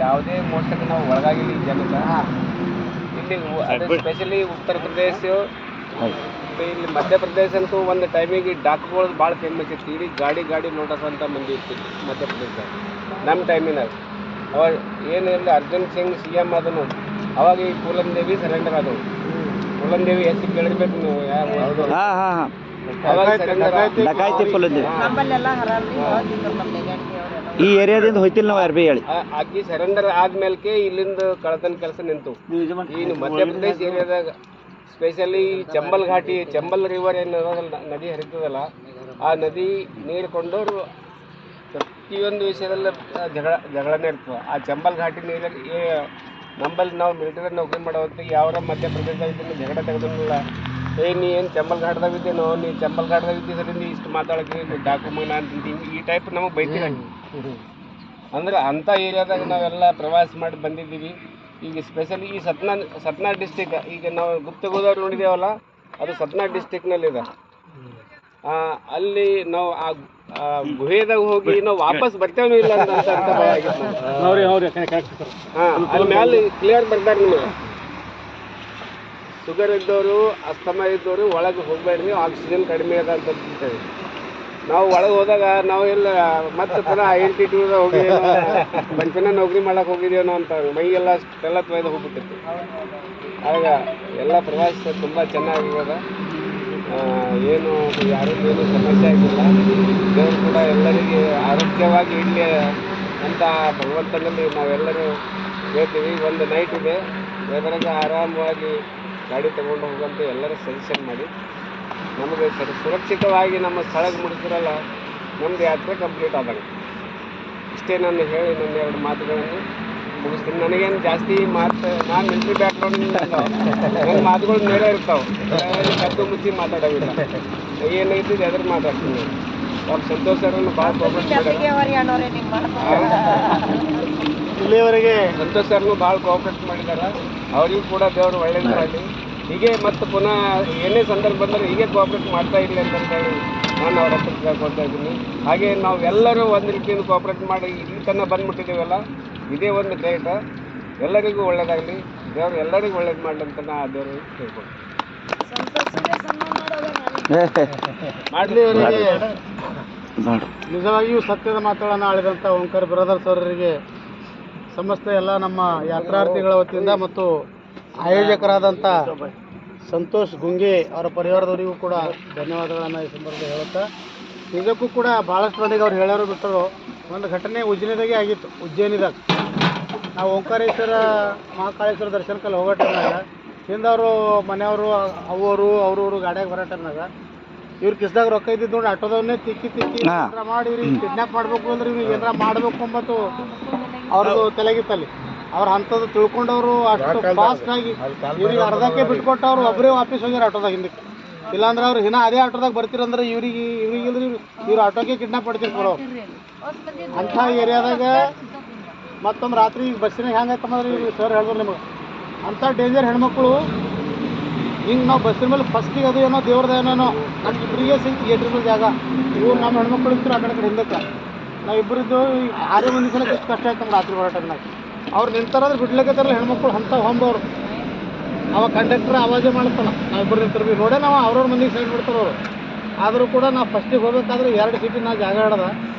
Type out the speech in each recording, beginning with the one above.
ಯಾವುದೇ ಮೋಸಕ್ಕೆ ನಾವು ಒಳಗಾಗಿಲ್ಲ ಈ ಜನಕ್ಕೆ. ಇಲ್ಲಿ ಅದೇ ಸ್ಪೆಷಲಿ ಉತ್ತರ ಪ್ರದೇಶ, ಇಲ್ಲಿ ಮಧ್ಯಪ್ರದೇಶ ಅಂತೂ ಒಂದು ಟೈಮಿಗೆ ಡಾಕ್ಗಳು ಭಾಳ ಫೇಮಸ್ ಇತ್ತು. ಇಡೀ ಗಾಡಿ ನೋಡೋಂಥ ಮಂದಿ ಇರ್ತಿತ್ತು ಮಧ್ಯಪ್ರದೇಶದಾಗ ನಮ್ಮ ಟೈಮಿನಾಗ. ಅವಾಗ ಏನಿಲ್ಲ, ಅರ್ಜುನ್ ಸಿಂಗ್ CM ಅದನ್ನು, ಅವಾಗ ಈ ಪೂಲನ್ ದೇವಿ ಸರೆಂಡರ್ ಆದವು. ಪೂಲನ್ ದೇವಿ ಹೆಸರು ಕೇಳಿರ್ಬೇಕು ನೀವು. ಈ ಏರಿಯಾದಿಂದ ಹೋಯ್ತಿಲ್ಲ ನಾವು ಯಾರು ಹೇಳಿ. ಆಕಿ ಸರೆಂಡರ್ ಆದ್ಮೇಲೆ ಇಲ್ಲಿಂದ ಕಳತನ ಕೆಲಸ ನಿಂತು. ಈ ಮಧ್ಯಪ್ರದೇಶ ಏರಿಯಾದಾಗ ಸ್ಪೆಷಲಿ ಚಂಬಲ್ ಘಾಟಿ, ಚಂಬಲ್ ರಿವರ್ ಏನು ನದಿ ಹರಿತದಲ್ಲ, ಆ ನದಿ ನೀರು ಕೊಂಡವರು ಪ್ರತಿಯೊಂದು ವಿಷಯದಲ್ಲಿ ಜಗಳನೇ ಇರ್ತದೆ. ಆ ಚಂಬಲ್ ಘಾಟಿ ನೀರಲ್ಲಿ ನಂಬಲ್ಲಿ ನಾವು ಮಿಲಿಟರಿ ನೌಕರಿ ಮಾಡೋ ಹೊತ್ತಿಗೆ ಯಾವ್ರ ಮಧ್ಯಪ್ರದೇಶದಾಗ ಇದ್ದೀನಿ ಜಗಳ ತೆಗೆದಿಲ್ಲ. ನೀ ಏನು ಚಂಬಲ್ ಘಾಟ್ದಾಗ ಇದ್ದೇನೋ, ನೀ ಚಂಬಲ್ ಘಾಟ್ದಾಗ ಇದ್ದಿ ಸರಿಂದ ಇಷ್ಟು ಮಾತಾಡಕ್ಕೆ ಡಾಕ್ಯುಮೆಂಟ್ ಅಂತಿದ್ದೀನಿ, ಈ ಟೈಪ್ ನಮಗೆ ಬೈತೀರ. ಅಂದ್ರೆ ಅಂಥ ಏರಿಯಾದಾಗ ನಾವೆಲ್ಲ ಪ್ರವಾಸ ಮಾಡಿ ಬಂದಿದ್ದೀವಿ. ಈಗ ಸ್ಪೆಷಲಿ ಈ ಸತ್ನಾ ಡಿಸ್ಟಿಕ್, ಈಗ ನಾವು ಗುಪ್ತಗೋದಾವರಿ ನೋಡಿದೇವಲ್ಲ, ಅದು ಸತ್ನಾ ಡಿಸ್ಟಿಕ್ನಲ್ಲಿದೆ. ಅಲ್ಲಿ ನಾವು ಆ ಗುಹೆದಾಗ ಹೋಗಿ ನಾವು ವಾಪಸ್ ಬರ್ತೇವೂ ಇಲ್ಲ ಅಂತ ಭಯ ಆಗಿತ್ತು. ಅಲ್ಲಿ ಮ್ಯಾಲೆ ಕ್ಲಿಯರ್ ಬರ್ತಾರೆ ನಿಮಗೆ, ಶುಗರ್ ಇದ್ದವರು, ಅಸ್ತಮ ಇದ್ದವರು ಒಳಗೆ ಹೋಗಬೇಡ್ರಿ, ಆಕ್ಸಿಜನ್ ಕಡಿಮೆ ಅದ ಅಂತ ಹೇಳ್ತೇವೆ. ನಾವು ಒಳಗೆ ಹೋದಾಗ ನಾವು ಎಲ್ಲ ಮತ್ತೆ ಪುನಃ INT2 ಹೋಗಿದ್ದೇನೋ, ಪಂಚನ ನೌಕರಿ ಮಾಡಕ್ಕೆ ಹೋಗಿದ್ದೇನೋ ಅಂತ ಮೈಗೆಲ್ಲ ಎಲ್ಲ ತೊಯ್ದು ಹೋಗ್ಬಿಟ್ಟಿತ್ತು. ಆಗ ಎಲ್ಲ ಪ್ರವಾಸ ತುಂಬ ಚೆನ್ನಾಗಿರೋದ, ಏನು ಯಾರಿಗೂ ಏನು ಸಮಸ್ಯೆ ಆಗಿಲ್ಲ. ದೇವರು ಕೂಡ ಎಲ್ಲರಿಗೆ ಆರೋಗ್ಯವಾಗಿ ಇರಲಿ ಅಂತ ಭಗವಂತನಲ್ಲಿ ನಾವೆಲ್ಲರೂ ಹೇಳ್ತೀವಿ. ಒಂದು ನೈಟ್ ಇದೆ, ವೆದರಾಗ ಆರಾಮವಾಗಿ ಗಾಡಿ ತಗೊಂಡು ಹೋಗುವಂತೆ ಎಲ್ಲರೂ ಸಜೆಷನ್ ಮಾಡಿ ನಮಗೆ ಸುರಕ್ಷಿತವಾಗಿ ನಮ್ಮ ಸ್ಥಳಕ್ಕೆ ಮುಡಿಸಿರಲ್ಲ, ನಮ್ಮದು ಯಾತ್ರೆ ಕಂಪ್ಲೀಟ್ ಆದಾಗ. ಇಷ್ಟೇ ನಾನು ಹೇಳಿ ನನ್ನ ಎರಡು ಮಾತುಗಳನ್ನು ಮುಗಿಸ್ತೀನಿ. ನನಗೇನು ಜಾಸ್ತಿ ನಾನು ಮಿಲಿಟ್ರಿ ಬ್ಯಾಕ್ಗ್ರೌಂಡ್, ನನ್ನ ಮಾತುಗಳು ನೇರ ಇರ್ತಾವೆ, ಕದ್ದು ಮುಚ್ಚಿ ಮಾತಾಡೋದಿಲ್ಲ. ಏನೈತಿ ಎದ್ರ ಮಾತಾಡ್ತೀನಿ. ಅವ್ರು ಸಂತೋಷ್ ಅವರನ್ನು ಭಾಳ ಕೋಆಪ್ರೇಟ್ ಮಾಡಿದ್ದಾರೆ, ಇಲ್ಲಿಯವರೆಗೆ ಸಂತೋಷ್ ಸರ್ನು ಭಾಳ ಕೋಆಪ್ರೇಟ್ ಮಾಡಿದ್ದಾರೆ. ಅವರಿಗೂ ಕೂಡ ದೇವರು ಒಳ್ಳೇದು ಮಾಡಲಿ. ಹೀಗೆ ಮತ್ತು ಪುನಃ ಏನೇ ಸಂದರ್ಭ ಬಂದರೆ ಹೀಗೆ ಕೋಆಪ್ರೇಟ್ ಮಾಡ್ತಾ ಇರಲಿ ಅಂತೇಳಿ ನಾನು ಅವ್ರ ಹತ್ರ ಕೇಳ್ಕೊಳ್ತಾ ಇದ್ದೀನಿ. ಹಾಗೆ ನಾವು ಎಲ್ಲರೂ ಒಂದು ರೀತಿಯಿಂದ ಕೋಆಪ್ರೇಟ್ ಮಾಡಿ ಈ ತನಕ ಬಂದ್ಬಿಟ್ಟಿದ್ದೀವಲ್ಲ, ಇದೇ ಒಂದು ಗ್ರೇಟ್. ಎಲ್ಲರಿಗೂ ಒಳ್ಳೇದಾಗಲಿ, ದೇವರು ಎಲ್ಲರಿಗೂ ಒಳ್ಳೇದು ಮಾಡಲಿ ಅಂತ ನಾ ದೇವರು ಕೇಳ್ಕೊಳ್ತೀನಿ. ಮಾಡಲಿ ಅವರಿಗೆ ನಿಜವಾಗಿಯೂ ಸತ್ಯದ ಮಾತುಗಳನ್ನು ಆಳಿದಂಥ ಓಂಕಾರ ಬ್ರದರ್ಸ್ ಅವರಿಗೆ ಸಮಸ್ತ ಎಲ್ಲ ನಮ್ಮ ಯಾತ್ರಾರ್ಥಿಗಳ ವತಿಯಿಂದ ಮತ್ತು ಆಯೋಜಕರಾದಂಥ ಸಂತೋಷ್ ಗುಂಗೆ ಅವರ ಪರಿವಾರದವರಿಗೂ ಕೂಡ ಧನ್ಯವಾದಗಳನ್ನು ಈ ಸಂದರ್ಭದಲ್ಲಿ ಹೇಳುತ್ತಾ, ನಿಜಕ್ಕೂ ಕೂಡ ಭಾಳಷ್ಟು ಮಂದಿಗೆ ಅವ್ರು ಹೇಳೋರು ಬಿಟ್ಟರು. ಒಂದು ಘಟನೆ ಉಜ್ಜಯಿನಿದಾಗೆ ಆಗಿತ್ತು. ಉಜ್ಜಯಿನಿದಾಗ ನಾವು ಓಂಕಾರೇಶ್ವರ ಮಹಾಕಾಳೇಶ್ವರ ದರ್ಶನಕ್ಕೆ ಹೋಗೋ ಟೈಮ್ನಾಗ ಹಿಂದವರು ಮನೆಯವರು ಅವರು ಗಾಡಿಯಾಗ ಬರೋ ಟೈಮ್ನಾಗ ಇವ್ರ ಕಿಸ್ದಾಗ ರೊಕ್ಕ ಇದ್ದಿದ್ದು ನೋಡಿ ಆಟೋದವನ್ನೇ ತಿಕ್ಕಿ ಮಾಡಿ ಇವ್ರಿಗೆ ಕಿಡ್ನಾಪ್ ಮಾಡಬೇಕು ಅಂದ್ರೆ ಇವ್ರಿಗೆ ಏನಾರ ಮಾಡಬೇಕು ಅಂಬತ್ತು ಅವ್ರದ್ದು ತಲೆಗಿತ್ತಲ್ಲಿ. ಅವ್ರು ಅಂಥದ್ದು ತಿಳ್ಕೊಂಡವರು ಅಷ್ಟು ಫಾಸ್ಟಾಗಿ ಇವ್ರಿಗೆ ಅರ್ಧಕ್ಕೆ ಬಿಟ್ಕೊಟ್ಟವ್ರು ಒಬ್ಬರೇ ವಾಪಸ್ ಹೋಗ್ಯಾರ ಆಟೋದಾಗ ಹಿಂದಕ್ಕೆ. ಇಲ್ಲಾಂದ್ರೆ ಅವ್ರು ಇನ್ನೂ ಅದೇ ಆಟೋದಾಗ ಬರ್ತಿರಂದ್ರೆ ಇವ್ರಿಗಿಲ್ರಿ ಇವ್ರು ಆಟೋಕ್ಕೆ ಕಿಡ್ನಾಪ್ ಮಾಡ್ತೀರಿ ಕೊಡೋರು. ಅಂಥ ಏರಿಯಾದಾಗ ಮತ್ತೊಂದು ರಾತ್ರಿ ಈಗ ಬಸ್ಸಿನಾಗ ಹೆಂಗಾಯ್ತಂದ್ರೆ ಇವ್ರು ಸರ್ ಹೇಳಿದ್ರು ನಿಮಗೆ, ಅಂಥ ಡೇಂಜರ್ ಹೆಣ್ಮಕ್ಳು ಹಿಂಗೆ ನಾವು ಬಸ್ಸಿನ ಮೇಲೆ ಫಸ್ಟಿಗೆ ಅದು ಏನೋ ದೇವ್ರದ ಏನೇನೋ ನಮ್ಗೆ ಇಬ್ಬರಿಗೆ ಸಿಗ್ತು ಗೇಟ್ರ ಮೇಲೆ ಜಾಗ. ಇವ್ರು ನಮ್ಮ ಹೆಣ್ಮಕ್ಳು ಇರ್ತೀರು ಆ ಕಡೆ ಹಿಂದಕ್ಕೆ. ನಾವು ಇಬ್ಬರಿದ್ದು 6 ಮಂದಿ ಸಲ ಎಷ್ಟು ಕಷ್ಟ ಆಯ್ತು ನಮ್ಮ ರಾತ್ರಿ ಬರೋ ಟೈಮ್ನಾಗ. ಅವ್ರು ನಿಂತಾರಂದ್ರೆ ಬಿಡ್ಲಿಕ್ಕತ್ತಾರಲ್ಲ ಹೆಣ್ಮಕ್ಳು ಅಂಥ ಹೊಂದವ್ರು. ಅವಾಗ ಕಂಡಕ್ಟರ್ ಆವಾಜೇ ಮಾಡ್ತಾನೆ, ನಾವಿಬ್ಬರು ನಿಂತಿರ್ಬೇಕು ನೋಡೇ ನಾವು ಅವ್ರವ್ರ ಮಂದಿಗೆ ಸೈಡ್ ಬಿಡ್ತಾರೆ ಅವರು. ಆದರೂ ಕೂಡ ನಾವು ಫಸ್ಟಿಗೆ ಹೋಗ್ಬೇಕಾದ್ರೆ 2 ಸೀಟಿಗೆ ನಾವು ಜಾಗ ಹಿಡ್ದ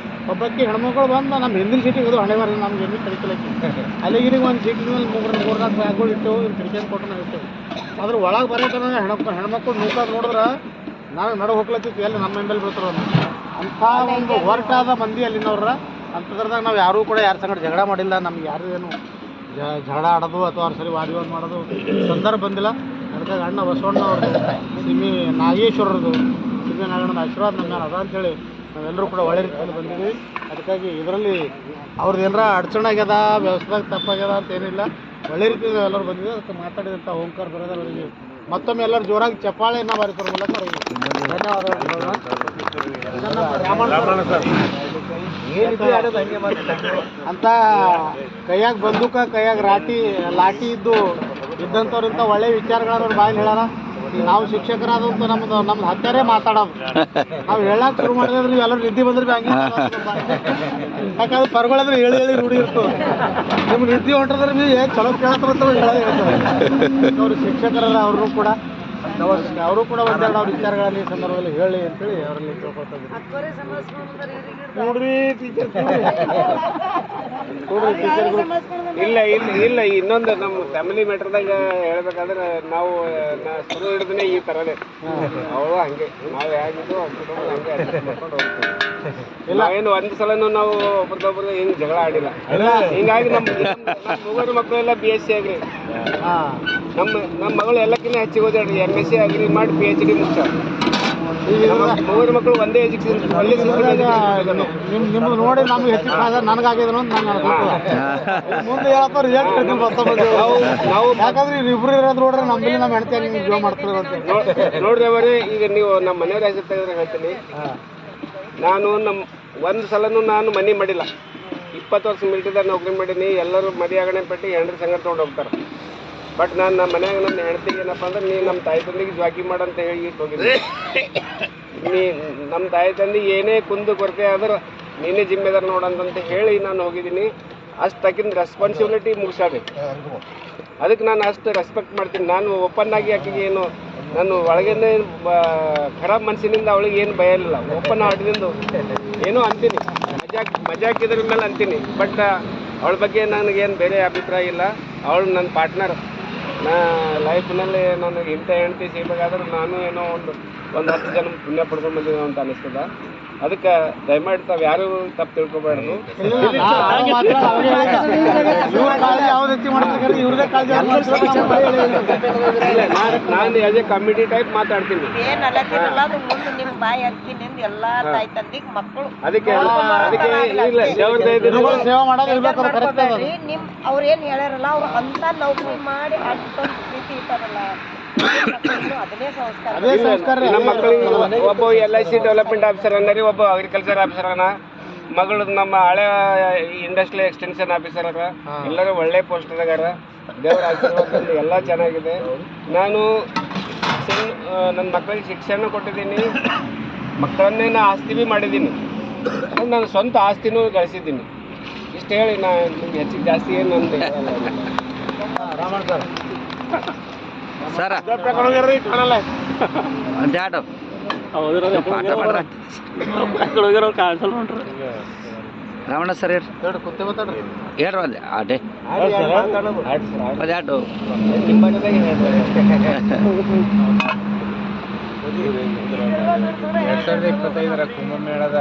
ಒಬ್ಬಕ್ಕೆ ಹೆಣ್ಮಕ್ಳು ಬಂದು ನಮ್ಮ ಹಿಂದಿನ ಸೀಟಿಗೆ ಅದು ಹಣೆ ಬಾರಿ ನಮ್ಗೆ ಎಲ್ಲಿ ಕಡಿಕಲಕ್ಕೆ ಅಲ್ಲಿಗಿರಿಗೆ ಒಂದು ಸೀಟಿನ ಮೇಲೆ 3-4 ಬ್ಯಾಗ್ಗಳು ಇಟ್ಟೆವು, ಇನ್ನು ಕಿಡಿಕೆಯನ್ನು ಕೊಟ್ಟು ನಾವು ಇಟ್ಟೆವು. ಅದ್ರ ಒಳಗೆ ಬರೋಟನ ಹೆಣ್ಮಕ್ಳು ನೂಕಾಗ ನೋಡಿದ್ರೆ ನಾವು ನಡು ಹೋಗ್ಲತ್ತಿತ್ತು, ಎಲ್ಲಿ ನಮ್ಮ ಮೇಲೆ ಬೀಳ್ತಾರೋ ಅಂಥ ಒಂದು ಹೊರಟಾದ ಮಂದಿ ಅಲ್ಲಿನವ್ರ. ಅಂಥದ್ರದಾಗ ನಾವು ಯಾರೂ ಕೂಡ ಯಾರ ಸಂಗಡ ಜಗಳ ಮಾಡಿಲ್ಲ, ನಮ್ಗೆ ಯಾರು ಏನು ಜಗಳ ಆಡೋದು ಅಥವಾ ಅವ್ರ ಸರಿ ವಾದಿವಾದ ಮಾಡೋದು ಸಂದರ್ಭ ಬಂದಿಲ್ಲ. ಅದಕ್ಕಾಗಿ ಅಣ್ಣ ಬಸವಣ್ಣ ಅವ್ರದ್ದು, ಸಿಮಿ ನಾಗೇಶ್ವರರದು, ಸಿಮಿ ನಾಗಣ್ಣನ ಆಶೀರ್ವಾದ ನಮ್ಮ ಮೇಲೆ ಅದ ಅಂಥೇಳಿ ನಾವೆಲ್ಲರೂ ಕೂಡ ಒಳ್ಳೆ ರೀತಿಯಲ್ಲಿ ಬಂದಿದ್ದೀವಿ. ಅದಕ್ಕಾಗಿ ಇದರಲ್ಲಿ ಅವ್ರದ್ದು ಏನಾರ ಅಡಚಣೆ ಆಗ್ಯದ, ವ್ಯವಸ್ಥೆದಾಗ ತಪ್ಪಾಗ್ಯದ ಅಂತ ಏನಿಲ್ಲ, ಒಳ್ಳೆ ರೀತಿಯಲ್ಲಿ ಎಲ್ಲರೂ ಬಂದಿದ್ದೀವಿ. ಅದಕ್ಕೆ ಮಾತಾಡಿದಂಥ ಓಂಕಾರ ಬ್ರದರ್ ಅವರಿಗೆ ಮತ್ತೊಮ್ಮೆ ಎಲ್ಲರೂ ಜೋರಾಗಿ ಚಪ್ಪಾಳೆಯನ್ನು ಬಾರಿಸೋರ ಮೂಲಕ ಅವರಿಗೆ ಧನ್ಯವಾದಗಳು. ಅಂತ ಕೈಯಾಗ ಬಂದೂಕ ಕೈಯಾಗ ಲಾಠಿ ಇದ್ದಂಥವ್ರಿಂಥ ಒಳ್ಳೆ ವಿಚಾರಗಳನ್ನ ಅವ್ರ ಬಾಯಲ್ಲಿ ಹೇಳಾರ. ನಾವು ಶಿಕ್ಷಕರಾದಂತೂ ನಮ್ದು ಹತ್ತಾರೇ ಮಾತಾಡೋದು. ನಾವು ಹೇಳಕ್ ಶುರು ಮಾಡಿದ್ರೆ ನೀವು ಎಲ್ಲರೂ ನಿದ್ದೆ ಬಂದ್ರೆ ಹಂಗೆ ಯಾಕಂದ್ರೆ ಪರ್ಗೊಳದ್ರೆ ಹೇಳಿ ಹೇಳಿ ರೂಢಿ ಇರ್ತದೆ. ನಿಮ್ಗೆ ನಿದ್ದೆ ಹೊಂಟ್ರದ್ರೆ ನೀವು ಚಲೋ ಕೇಳತ್ತಂತ ಹೇಳೋದೇ ಹೇಳ್ತಾರೆ. ಅವರು ಶಿಕ್ಷಕರಾದ ಅವ್ರನ್ನೂ ಕೂಡ ಅವರು ಕೂಡ ಒಂದೆರಡು ಅವ್ರ ವಿಚಾರಗಳಲ್ಲಿ ಈ ಸಂದರ್ಭದಲ್ಲಿ ಹೇಳಿ ಅಂತೇಳಿ ಅವರಲ್ಲಿ ಕೇಳ್ಕೊಳ್ತಾ ನೋಡ್ರಿ ಟೀಚರ್ ಇಲ್ಲ ಇಲ್ಲ ಇಲ್ಲ ಇನ್ನೊಂದು ನಮ್ಮ ಫ್ಯಾಮಿಲಿ ಮ್ಯಾಟ್ರದಾಗ ಹೇಳ್ಬೇಕಾದ್ರೆ ನಾವು ಶುರು ಹಿಡಿದ್ರೆ ಈ ಥರನೇ ಅವಳು ಹಂಗೆ ನಾವು ಹೇಗಿದ್ದು ಹಂಗೆ adjust ಮಾಡ್ಕೊಂಡು ಹೋಗ್ತೀವಿ. ನಾವೇನು ಒಂದು ಸಲನೂ ನಾವು ಒಬ್ರದೊಬ್ರು ಹಿಂಗೆ ಜಗಳ ಆಡಿಲ್ಲ. ಹಿಂಗಾಗಿ ನಮ್ಮ ಮೂವರು ಮಕ್ಕಳೆಲ್ಲ BSc ಆಗ್ರಿ, ನಮ್ಮ ಮಗಳು ಎಲ್ಲಕ್ಕಿಂತ ಹೆಚ್ಚಿಗೆ ಓದಾಡ್ರಿ, MSc ಆಗ್ರಿ ಮಾಡಿ PhD ಮುಗಿಸ. ಮೂವರು ಮಕ್ಕಳು ಒಂದೇ ಎಜುಕೇಶನ್ ನಿಮ್ದು ನೋಡಿ ನಮ್ಗೆ ಹೆಚ್ಚಿಗೆ ನನಗಾಗಿದ್ರು ಅಂತ ನಂಗೆ ಅನ್ಸುತ್ತೆ. ಮುಂದೆ ಹೇಳಪ್ಪ ರಿಸಲ್ಟ್ ಕಡಿಮೆ ಬರ್ತಾ ನಾವು ಯಾಕಂದ್ರೆ ಇಬ್ರು ಇರೋದು ನೋಡ್ರೆ ನಮ್ಮಲ್ಲಿ ನಮ್ಮ ಹೆಣ್ತಿಯಾಗಿ ನೀವು ಜೀವ ಮಾಡ್ತೀವಿ ಅಂತ ನೋಡ್ರಿ ಅವರೇ. ಈಗ ನೀವು ನಮ್ಮ ಮನೆಯವ್ರ ಹೆಸರು ತೆಗೆದ್ರೆ ಹೇಳ್ತೀನಿ, ನಾನು ಒಂದು ಸಲನೂ ನಾನು ಮನೆ ಮಾಡಿಲ್ಲ. 20 ವರ್ಷ ಮಿಲಿಟರಿದಾಗ ನೌಕರಿ ಮಾಡೀನಿ. ಎಲ್ಲರೂ ಮದುವೆ ಆಗಣೆ ಪಟ್ಟಿ ಹೆಂಡ್ರ ಸಂಗಡ ತೊಗೊಂಡು ಹೋಗ್ತಾರೆ. ಬಟ್ ನಾನು ನಮ್ಮ ಮನ್ಯಾಗ ನನ್ನ ಹೆಂಡ್ತಿಗೆ ಏನಪ್ಪ ಅಂದ್ರೆ ನೀ ನಮ್ಮ ತಾಯಿ ತಂದೆಗೆ ಜ್ವಾಕಿ ಮಾಡಂತ ಹೇಳಿ ಇಟ್ಟು ಹೋಗಿದ್ದೆ. ನೀ ನಮ್ಮ ತಾಯಿ ತಂದೆ ಏನೇ ಕುಂದು ಕೊರತೆ ಆದ್ರೆ ನೀನೇ ಜಿಮ್ಮೆದಾರ ನೋಡಂತ ಹೇಳಿ ನಾನು ಹೋಗಿದ್ದೀನಿ. ಅಷ್ಟು ತಕ್ಕಿಂದ ರೆಸ್ಪಾನ್ಸಿಬಿಲಿಟಿ ಮುಗಿಸಾಬೇಕು. ಅದಕ್ಕೆ ನಾನು ಅಷ್ಟು ರೆಸ್ಪೆಕ್ಟ್ ಮಾಡ್ತೀನಿ. ನಾನು ಓಪನ್ ಆಗಿ ಆಕೆಗೆ ಏನು ನಾನು ಒಳಗಿಂದ ಖರಾಬ್ ಮನಸ್ಸಿನಿಂದ ಅವಳಿಗೆ ಏನು ಭಯ ಇಲ್ಲ. ಓಪನ್ ಹಾರ್ಟ್ನಿಂದ ಏನೋ ಅಂತೀನಿ, ಮಜಾಕಿದ್ರ ಮೇಲೆ ಅಂತೀನಿ. ಬಟ್ ಅವಳ ಬಗ್ಗೆ ನನಗೇನು ಬೇರೆ ಅಭಿಪ್ರಾಯ ಇಲ್ಲ. ಅವಳು ನನ್ನ ಪಾರ್ಟ್ನರ್. ನಾ ಲೈಫ್ನಲ್ಲಿ ನನಗೆ ಇಂಥ ಹೆಂಡ್ತಿ ಸಿಗಬೇಕಾದ್ರೆ ನಾನು ಏನೋ ಒಂದು 10 ಜನ ಪುಣ್ಯ ಪಡ್ಕೊಂಡು ಬಂದಿದ್ದೀವಿ ಅಂತ ಅನಿಸ್ತದ. ಅದಕ್ಕೆ ದಯಮಾಡಿ ತಾವು ಯಾರು ತಪ್ಪು ತಿಳ್ಕೊಬಾರ್ದು. ನಾನು ಆಸ್ ಎ ಕಮಿಟಿ ಟೈಪ್ ಮಾತಾಡ್ತೀನಿ. ಅದಕ್ಕೆ ಇಲ್ಲ ಸೇವೆ ಮಾಡೋದು ಅವ್ರೇನ್ ಹೇಳ್ಯಾರಲ್ಲ ಅವ್ರು ಅಂತ ನೌಕರಿ ಮಾಡಿ ಅಷ್ಟೊಂದು ಪ್ರೀತಿ ಇರ್ತಾರಲ್ಲ, ಅದೇ ಸಂಸ್ಕಾರ. ನಮ್ಮ ಮಕ್ಕಳಿಗೆ ಒಬ್ಬ LIC ಡೆವಲಪ್ಮೆಂಟ್ ಆಫೀಸರ್ ಅನ್ನರಿ, ಒಬ್ಬ ಅಗ್ರಿಕಲ್ಚರ್ ಆಫೀಸರ್ ಅನ್ನ, ಮಗಳು ನಮ್ಮ ಹಳೆ ಇಂಡಸ್ಟ್ರಿಯಲ್ ಎಕ್ಸ್ಟೆನ್ಷನ್ ಆಫೀಸರ್ ಅರ. ಎಲ್ಲರೂ ಒಳ್ಳೆ ಪೋಸ್ಟ್ದಾಗಾರ. ದೇವರ ಆಶೀರ್ವಾದದಿಂದ ಎಲ್ಲ ಚೆನ್ನಾಗಿದೆ. ನಾನು ನನ್ನ ಮಕ್ಕಳಿಗೆ ಶಿಕ್ಷಣ ಕೊಟ್ಟಿದ್ದೀನಿ. ಮಕ್ಕಳನ್ನೇ ನಾನು ಆಸ್ತಿ ಭೀ ಮಾಡಿದ್ದೀನಿ. ನನ್ನ ಸ್ವಂತ ಆಸ್ತಿನೂ ಗಳಿಸಿದ್ದೀನಿ. ಇಷ್ಟು ಹೇಳಿ ನಾನು ನಿಮ್ಗೆ ಹೆಚ್ಚಿಗೆ ಜಾಸ್ತಿ ಏನು ನಂದು ಸರ ಕಾಣಲ್ಲ. ಅಡ್ಡಾಡು ಪಾಠ ಮಾಡ್ರ ರಮಣ ಸರ್ ಹೇಳ್ರಿ ಕುತ್ತೆ ಮಾತಾಡ್ರಿ ಹೇಳ್ರಿ ಅಲ್ಲಿ ಅಡ್ಡೆ ಅದ್ಯಾಡು ನಿಮ್ಮ ಮನೆದಾಗ ಹೇಳ್ತಾರೆ. 2025 ಕುಂಭಮೇಳದ